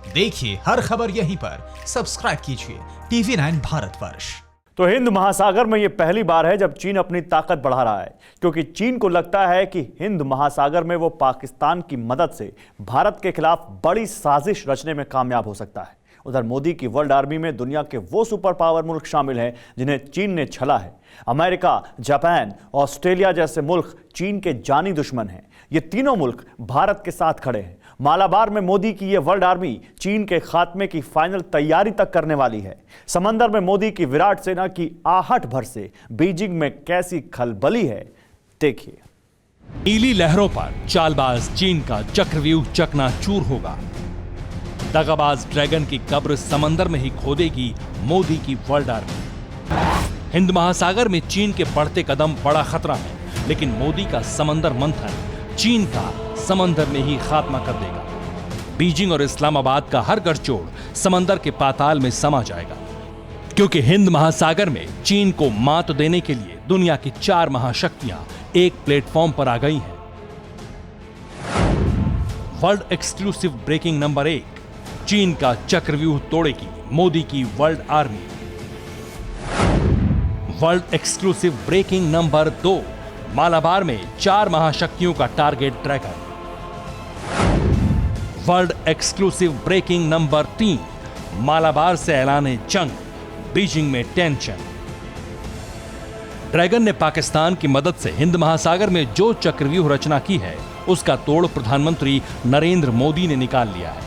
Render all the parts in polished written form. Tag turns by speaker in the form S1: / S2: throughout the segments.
S1: देखिए हर खबर यहीं पर, सब्सक्राइब कीजिए TV9 भारतवर्ष।
S2: तो हिंद महासागर में यह पहली बार है जब चीन अपनी ताकत बढ़ा रहा है, क्योंकि चीन को लगता है कि हिंद महासागर में वो पाकिस्तान की मदद से भारत के खिलाफ बड़ी साजिश रचने में कामयाब हो सकता है। उधर मोदी की वर्ल्ड आर्मी में दुनिया के वो सुपर पावर मुल्क शामिल हैं जिन्हें चीन ने छला है। अमेरिका, जापान, ऑस्ट्रेलिया जैसे मुल्क चीन के जानी दुश्मन हैं। ये तीनों मुल्क भारत के साथ खड़े हैं। मालाबार में मोदी की ये वर्ल्ड आर्मी चीन के खात्मे की फाइनल तैयारी तक करने वाली है। समंदर में मोदी की विराट सेना की आहट भर से बीजिंग में कैसी खलबली है, देखिए।
S3: नीली लहरों पर चालबाज चीन का चक्रव्यूह चकनाचूर होगा। दगाबाज ड्रैगन की कब्र समंदर में ही खोदेगी मोदी की वर्ल्ड आर्मी। हिंद महासागर में चीन के बढ़ते कदम बड़ा खतरा है, लेकिन मोदी का समंदर मंथन चीन का समंदर में ही खात्मा कर देगा। बीजिंग और इस्लामाबाद का हर गठजोड़ समंदर के पाताल में समा जाएगा, क्योंकि हिंद महासागर में चीन को मात देने के लिए दुनिया की 4 महाशक्तियां एक प्लेटफॉर्म पर आ गई हैं। वर्ल्ड एक्सक्लूसिव ब्रेकिंग नंबर 1, चीन का चक्रव्यूह तोड़ेगी मोदी की world army. World exclusive breaking number 2, Malabar में 4 महाशक्तियों का target dragon. World exclusive breaking number 3, Malabar से ऐलाने जंग, बीजिंग में टेंशन। ड्रैगन ने पाकिस्तान की मदद से हिंद महासागर में जो चक्रव्यूह रचना की है, उसका तोड़ प्रधानमंत्री नरेंद्र मोदी ने निकाल लिया है।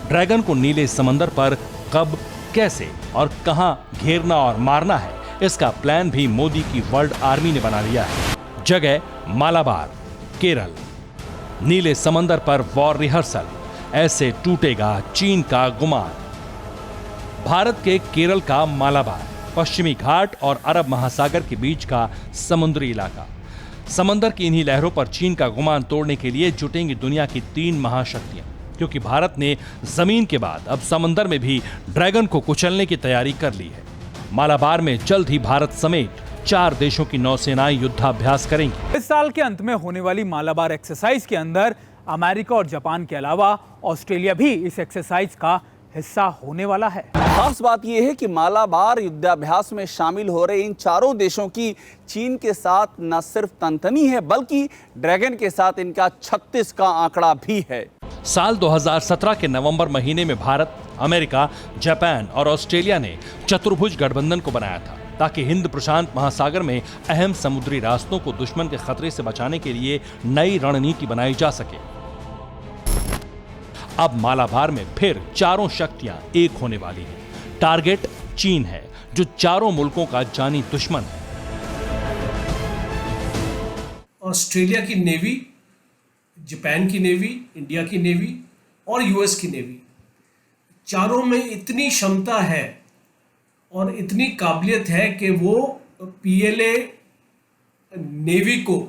S3: ड्रैगन को नीले समंदर पर कब, कैसे और कहां घेरना और मारना है, इसका प्लान भी मोदी की वर्ल्ड आर्मी ने बना लिया है। जगह मालाबार, केरल। नीले समंदर पर वॉर रिहर्सल, ऐसे टूटेगा चीन का गुमान। भारत के केरल का मालाबार पश्चिमी घाट और अरब महासागर के बीच का समुद्री इलाका। समंदर की इन्हीं लहरों पर चीन का गुमान तोड़ने के लिए जुटेंगी दुनिया की 3 महाशक्तियां, क्योंकि भारत ने जमीन के बाद अब समंदर में भी ड्रैगन को कुचलने की तैयारी कर ली है। मालाबार में जल्द ही भारत समेत 4 देशों की नौसेनाएं युद्धाभ्यास करेंगी।
S4: इस साल के अंत में होने वाली मालाबार एक्सरसाइज के अंदर अमेरिका और जापान के अलावा ऑस्ट्रेलिया भी इस एक्सरसाइज का हिस्सा होने वाला है।
S5: खास बात यह है कि मालाबार युद्धाभ्यास में शामिल हो रहे इन 4 देशों की चीन के साथ न सिर्फ तनतनी है, बल्कि ड्रैगन के साथ इनका 36 का आंकड़ा भी है।
S3: साल 2017 के नवंबर महीने में भारत, अमेरिका, जापान और ऑस्ट्रेलिया ने चतुर्भुज गठबंधन को बनाया था, ताकि हिंद प्रशांत महासागर में अहम समुद्री रास्तों को दुश्मन के खतरे से बचाने के लिए नई रणनीति बनाई जा सके। अब मालाबार में फिर 4 शक्तियां एक होने वाली हैं। टारगेट चीन है, जो 4 मुल्कों का जानी दुश्मन है।
S6: ऑस्ट्रेलिया की नेवी, जापान की नेवी, इंडिया की नेवी और यूएस की नेवी, चारों में इतनी क्षमता है और इतनी काबिलियत है कि वो पीएलए नेवी को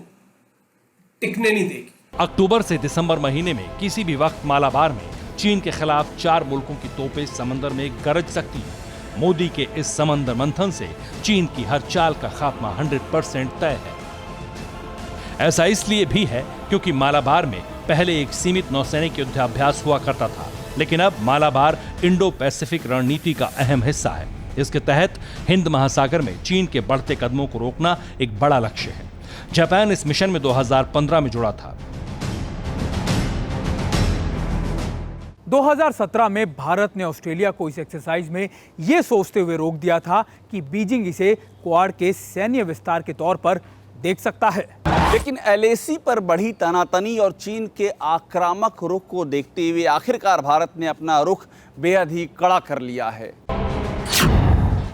S6: टिकने नहीं देगी।
S3: अक्टूबर से दिसंबर महीने में किसी भी वक्त मालाबार में चीन के खिलाफ 4 मुल्कों की तोपें समंदर में गरज सकती हैं। मोदी के इस समंदर मंथन से चीन की हर चाल का खात्मा 100% तय है। ऐसा इसलिए भी है क्योंकि मालाबार में पहले एक सीमित नौसैनिक युद्धाभ्यास हुआ करता था, लेकिन अब मालाबार इंडो पैसिफिक रणनीति का अहम हिस्सा है। इसके तहत हिंद महासागर में चीन के बढ़ते कदमों को रोकना एक बड़ा लक्ष्य है। जापान इस मिशन में 2015 में जुड़ा था।
S4: 2017 में भारत ने ऑस्ट्रेलिया को इस एक्सरसाइज में यह सोचते हुए रोक दिया था कि बीजिंग इसे क्वाड के सैन्य विस्तार के तौर पर देख सकता है।
S5: लेकिन एलएसी पर बढ़ी तनातनी और चीन के आक्रामक रुख को देखते हुए आखिरकार भारत ने अपना रुख बेहद ही कड़ा कर लिया है।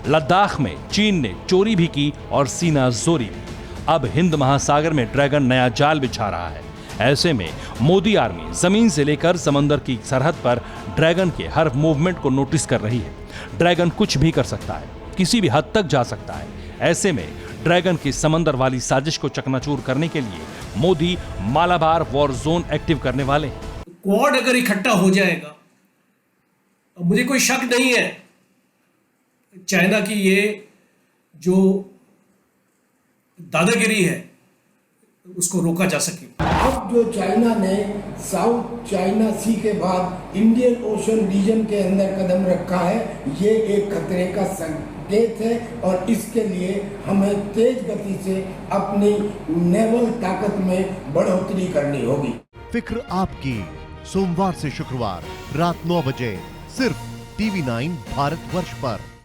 S3: लद्दाख में चीन ने चोरी भी की और सीना जोरी भी। अब हिंद महासागर में ड्रैगन नया जाल बिछा रहा है। ऐसे में मोदी आर्मी जमीन से लेकर समंदर की सरहद पर ड्रैगन के हर मूवमेंट को नोटिस कर रही है। ड्रैगन कुछ भी कर सकता है, किसी भी हद तक जा सकता है। ऐसे में ड्रैगन की समंदर वाली साजिश को चकनाचूर करने के लिए Modi Malabar war zone active करने वाले हैं।
S6: क्वाड अगर इकट्ठा हो जाएगा, मुझे कोई शक नहीं है चाइना की ये जो दादागिरी है उसको रोका जा सके।
S7: अब जो चाइना ने साउथ चाइना सी के बाद इंडियन ओशन रीजन के अंदर कदम रखा है, ये एक खतरे का संकेत है और इसके लिए हमें तेज गति से अपनी नेवल ताकत में बढ़ोतरी करनी होगी।
S8: फिक्र आपकी, सोमवार से शुक्रवार रात 9 बजे सिर्फ TV9 भारतवर्ष पर।